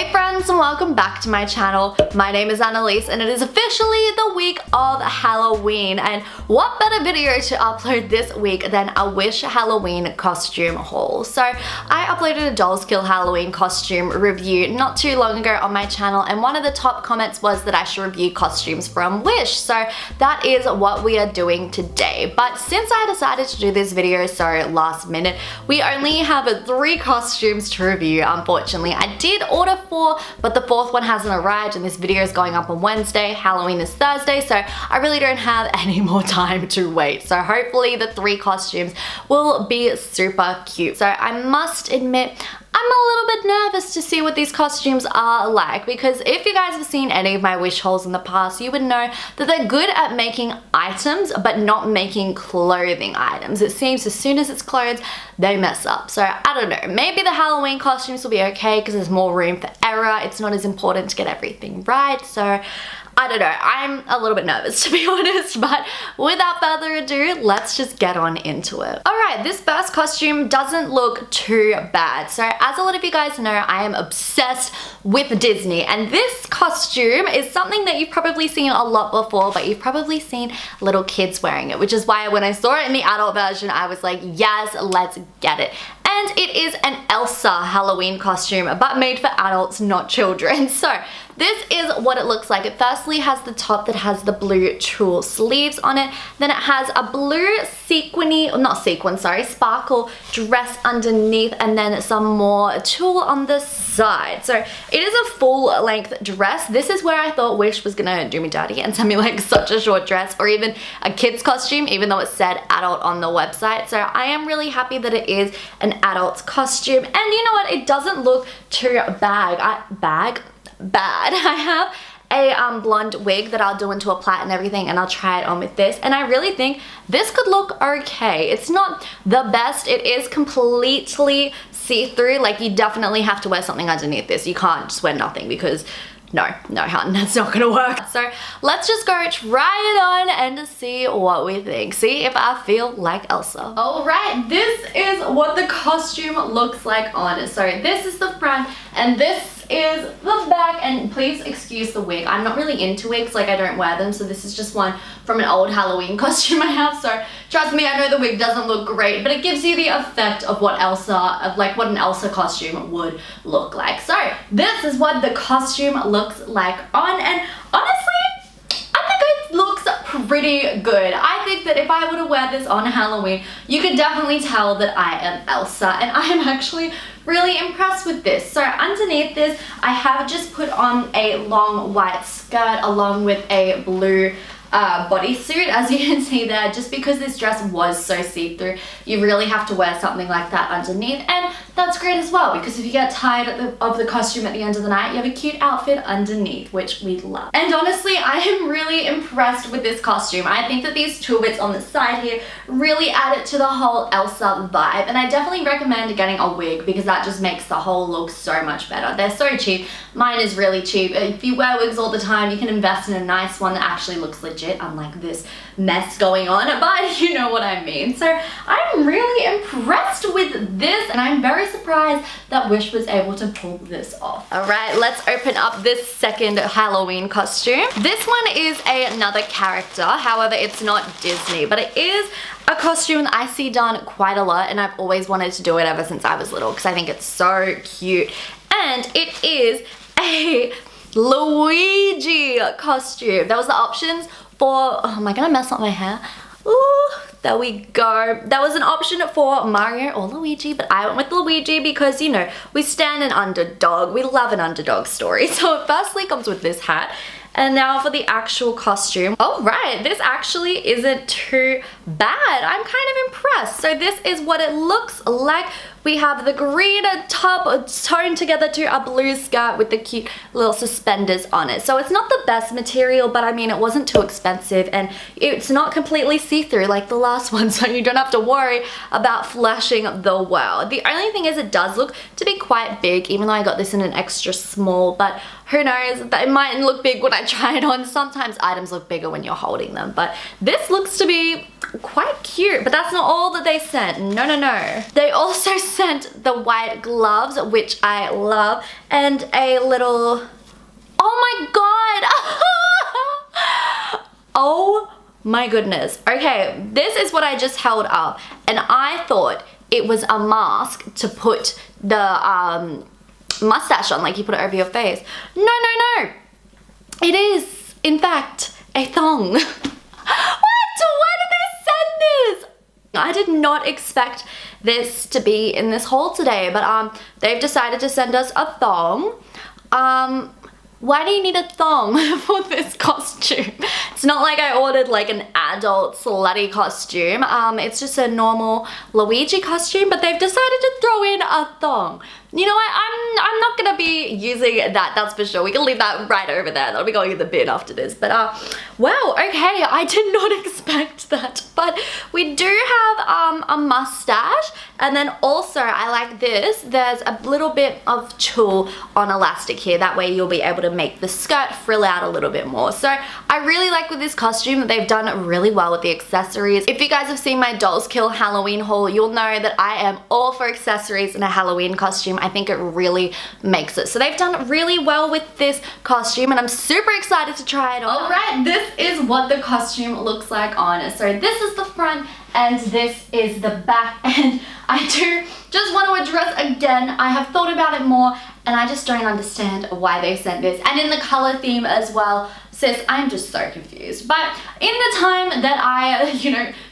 Hey friends, and welcome back to my channel. My name is Annalise and it is officially the week of Halloween, and what better video to upload this week than a Wish Halloween costume haul. So I uploaded a Dolls Kill Halloween costume review not too long ago on my channel, and one of the top comments was that I should review costumes from Wish. So that is what we are doing today. But since I decided to do this video so last minute, we only have 3 costumes to review, unfortunately. I did order 4, but the 4th one hasn't arrived, and this video is going up on Wednesday. Halloween is Thursday, so I really don't have any more time to wait. So hopefully the 3 costumes will be super cute. So I must admit, I'm a little bit nervous to see what these costumes are like, because if you guys have seen any of my Wish hauls in the past, you would know that they're good at making items but not making clothing items. It seems as soon as it's clothes, they mess up. So I don't know, maybe the Halloween costumes will be okay because there's more room for error. It's not as important to get everything right. So I don't know, I'm a little bit nervous to be honest, but without further ado, let's just get on into it. Alright, this first costume doesn't look too bad. So as a lot of you guys know, I am obsessed with Disney, and this costume is something that you've probably seen a lot before, but you've probably seen little kids wearing it, which is why when I saw it in the adult version, I was like, yes, let's get it. And it is an Elsa Halloween costume, but made for adults, not children. So this is what it looks like. It firstly has the top that has the blue tulle sleeves on it. Then it has a blue sparkle dress underneath, and then some more tulle on the side. So it is a full length dress. This is where I thought Wish was gonna do me dirty and send me like such a short dress, or even a kid's costume, even though it said adult on the website. So I am really happy that it is an adult's costume. And you know what? It doesn't look too bad. I have a blonde wig that I'll do into a plait and everything, and I'll try it on with this, and I really think this could look okay. It's not the best. It is completely see-through. Like, you definitely have to wear something underneath this. You can't just wear nothing, because no hun, that's not gonna work. So let's just go try it on and see what we think. See if I feel like Elsa. All right, this is what the costume looks like on. So this is the front, and this is the back, and please excuse the wig. I'm not really into wigs, like I don't wear them, so this is just one from an old Halloween costume I have. So trust me, I know the wig doesn't look great, but it gives you the effect of what what an Elsa costume would look like. So this is what the costume looks like on, and honestly, I think it looks pretty good. I think that if I were to wear this on Halloween, you could definitely tell that I am Elsa, and I am actually really impressed with this. So underneath this, I have just put on a long white skirt along with a blue bodysuit, as you can see there. Just because this dress was so see-through, you really have to wear something like that underneath, and that's great as well, because if you get tired of the costume at the end of the night, you have a cute outfit underneath, which we love. And honestly, I am really impressed with this costume. I think that these 2 bits on the side here really add it to the whole Elsa vibe, and I definitely recommend getting a wig, because that just makes the whole look so much better. They're so cheap. Mine is really cheap. If you wear wigs all the time, you can invest in a nice one that actually looks legit, unlike this mess going on, but you know what I mean. So I'm really impressed with this, and I'm very surprised that Wish was able to pull this off. All right, let's open up this second Halloween costume. This one is another character. However, it's not Disney, but it is a costume that I see done quite a lot, and I've always wanted to do it ever since I was little, because I think it's so cute. And it is a Luigi costume. There was the options for, oh, am I gonna mess up my hair? Ooh, there we go. There was an option for Mario or Luigi, but I went with Luigi because, you know, we stand an underdog. We love an underdog story. So it firstly comes with this hat. And now for the actual costume. All right, this actually isn't too bad. I'm kind of impressed. So this is what it looks like. We have the green top sewn together to a blue skirt with the cute little suspenders on it. So it's not the best material, but I mean, it wasn't too expensive, and it's not completely see-through like the last one, so you don't have to worry about flashing the world. The only thing is, it does look to be quite big, even though I got this in an extra small, but who knows, it might look big when I try it on. Sometimes items look bigger when you're holding them, but this looks to be quite cute. But that's not all that they sent. No. They also sent the white gloves, which I love, and a little, oh my god. Oh my goodness. Okay, this is what I just held up, and I thought it was a mask to put the mustache on, like you put it over your face. No, no, no. It is, in fact, a thong. What? Why did they send this? I did not expect this to be in this haul today, but they've decided to send us a thong. Why do you need a thong for this costume? It's not like I ordered like an adult slutty costume. It's just a normal Luigi costume, but they've decided to throw in a thong. You know what, I'm not gonna be using that, that's for sure. We can leave that right over there. That'll be going in the bin after this. But wow, okay, I did not expect that. But we do have a mustache, and then also I like this. There's a little bit of tulle on elastic here. That way you'll be able to make the skirt frill out a little bit more. So I really like with this costume that they've done really well with the accessories. If you guys have seen my Dolls Kill Halloween haul, you'll know that I am all for accessories in a Halloween costume. I think it really makes it. So they've done really well with this costume, and I'm super excited to try it on. Alright, this is what the costume looks like on. So this is the front and this is the back, and I do just want to address again, I have thought about it more and I just don't understand why they sent this. And in the color theme as well. Sis, I'm just so confused. But in the time that I,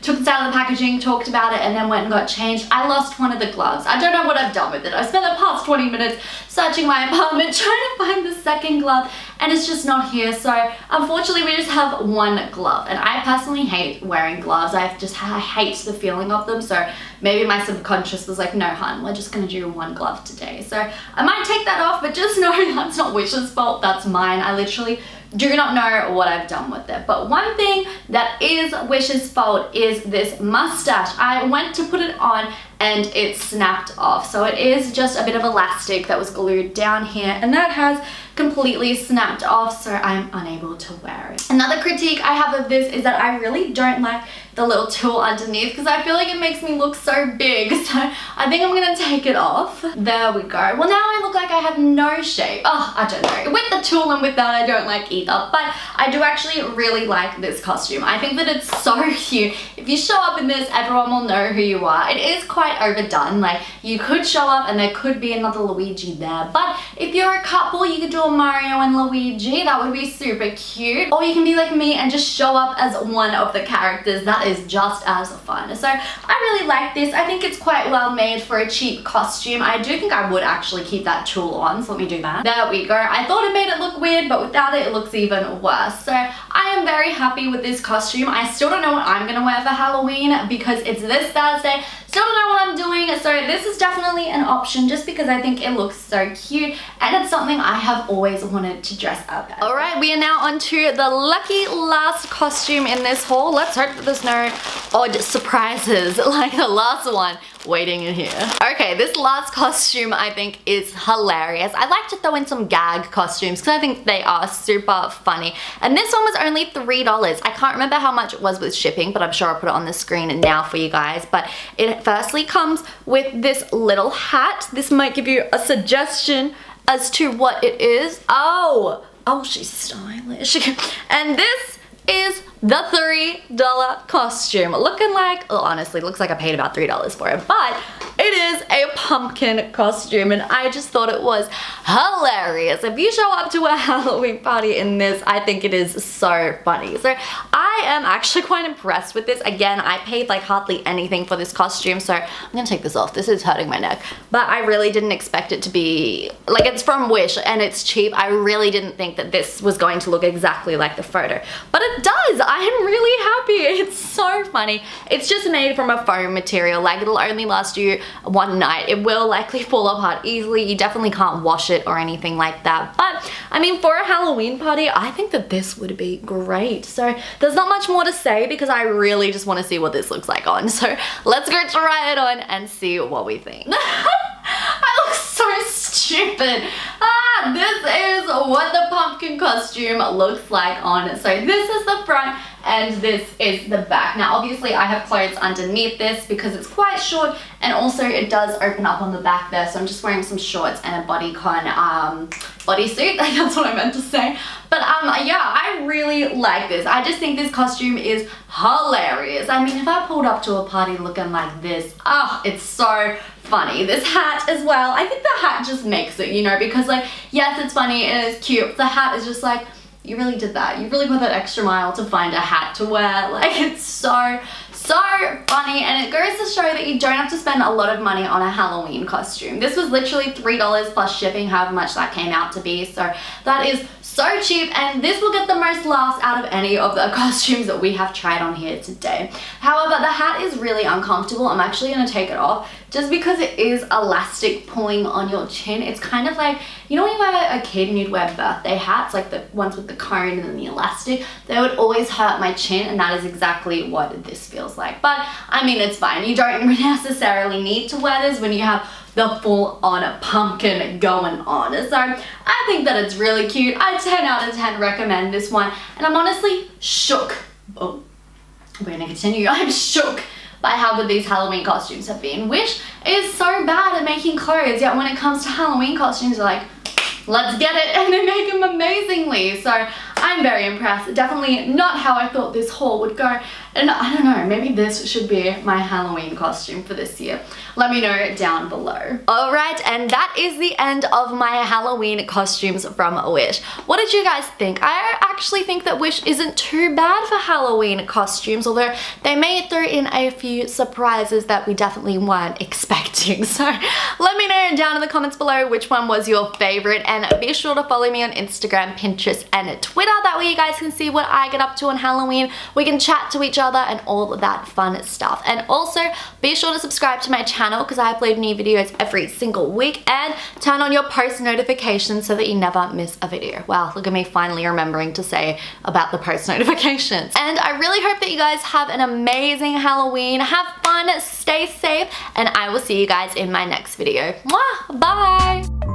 took this out of the packaging, talked about it, and then went and got changed, I lost one of the gloves. I don't know what I've done with it. I spent the past 20 minutes searching my apartment trying to find the second glove, and it's just not here. So unfortunately, we just have one glove, and I personally hate wearing gloves. I hate the feeling of them. So maybe my subconscious was like, no, hun, we're just gonna do one glove today. So I might take that off, but just know that's not Wish's fault. That's mine. I literally do not know what I've done with it. But one thing that is Wish's fault is this mustache. I went to put it on and it snapped off. So it is just a bit of elastic that was glued down here, and that has completely snapped off, so I'm unable to wear it. Another critique I have of this is that I really don't like the little tulle underneath, because I feel like it makes me look so big. So I think I'm gonna take it off. There we go. Well, now I look like I have no shape. Oh, I don't know. With the tulle and with that, I don't like either. But I do actually really like this costume. I think that it's so cute. If you show up in this, everyone will know who you are. It is quite overdone. Like, you could show up and there could be another Luigi there. But if you're a couple, you could do a Mario and Luigi. That would be super cute. Or you can be like me and just show up as one of the characters. That is just as fun. So I really like this. I think it's quite well made for a cheap costume. I do think I would actually keep that tulle on, so let me do that. There we go. I thought it made it look weird, but without it, it looks even worse. So I am very happy with this costume. I still don't know what I'm gonna wear for Halloween because it's this Thursday. Still don't know what I'm doing, so this is definitely an option just because I think it looks so cute, and it's something I have always wanted to dress up as. Alright, we are now on to the lucky last costume in this haul. Let's hope that there's no odd surprises like the last one waiting in here. Okay, this last costume I think is hilarious. I like to throw in some gag costumes because I think they are super funny. And this one was only $3. I can't remember how much it was with shipping, but I'm sure I'll put it on the screen now for you guys. But it firstly comes with this little hat. This might give you a suggestion as to what it is. Oh, she's stylish. And this is the $3 costume. Looking like, well, honestly, looks like I paid about $3 for it, but it is a pumpkin costume, and I just thought it was hilarious. If you show up to a Halloween party in this, I think it is so funny. So I am actually quite impressed with this. Again, I paid like hardly anything for this costume, so I'm gonna take this off. This is hurting my neck. But I really didn't expect it to be, like, it's from Wish and it's cheap. I really didn't think that this was going to look exactly like the photo, but it does. I am really happy. It's so funny. It's just made from a foam material. Like, it'll only last you one night. It will likely fall apart easily. You definitely can't wash it or anything like that. But I mean, for a Halloween party, I think that this would be great. So there's not much more to say because I really just want to see what this looks like on. So let's go try it on and see what we think. I look so stupid. This is what the pumpkin costume looks like on. So this is the front and this is the back. Now obviously I have clothes underneath this because it's quite short, and also it does open up on the back there, so I'm just wearing some shorts and a bodycon bodysuit. That's what I meant to say. But yeah, I really like this. I just think this costume is hilarious. I mean, if I pulled up to a party looking like this, it's so funny. This hat as well, I think the hat just makes it, you know, because like, yes, it's funny and it's cute. The hat is just like, you really did that. You really went that extra mile to find a hat to wear. Like, it's so funny, and it goes to show that you don't have to spend a lot of money on a Halloween costume. This was literally $3 plus shipping, however much that came out to be, so that is so cheap, and this will get the most laughs out of any of the costumes that we have tried on here today. However, the hat is really uncomfortable. I'm actually going to take it off just because it is elastic pulling on your chin. It's kind of like, you know when you were a kid and you'd wear birthday hats, like the ones with the cone and then the elastic? They would always hurt my chin, and that is exactly what this feels like. But I mean, it's fine. You don't necessarily need to wear this when you have the full-on pumpkin going on. So I think that it's really cute. I 10 out of 10 recommend this one, and I'm honestly shook. Oh, we're gonna continue. I'm shook by how good these Halloween costumes have been. Wish is so bad at making clothes, yet when it comes to Halloween costumes, they're like, let's get it, and they make them amazingly. So I'm very impressed. Definitely not how I thought this haul would go. And I don't know, maybe this should be my Halloween costume for this year. Let me know down below. Alright, and that is the end of my Halloween costumes from Wish. What did you guys think? I actually think that Wish isn't too bad for Halloween costumes, although they may throw in a few surprises that we definitely weren't expecting. So let me know down in the comments below which one was your favorite, and be sure to follow me on Instagram, Pinterest, and Twitter. That way you guys can see what I get up to on Halloween. We can chat to each other and all of that fun stuff. And also be sure to subscribe to my channel because I upload new videos every single week, and turn on your post notifications so that you never miss a video. Wow, look at me finally remembering to say about the post notifications. And I really hope that you guys have an amazing Halloween. Have fun, stay safe, and I will see you guys in my next video. Mwah, bye!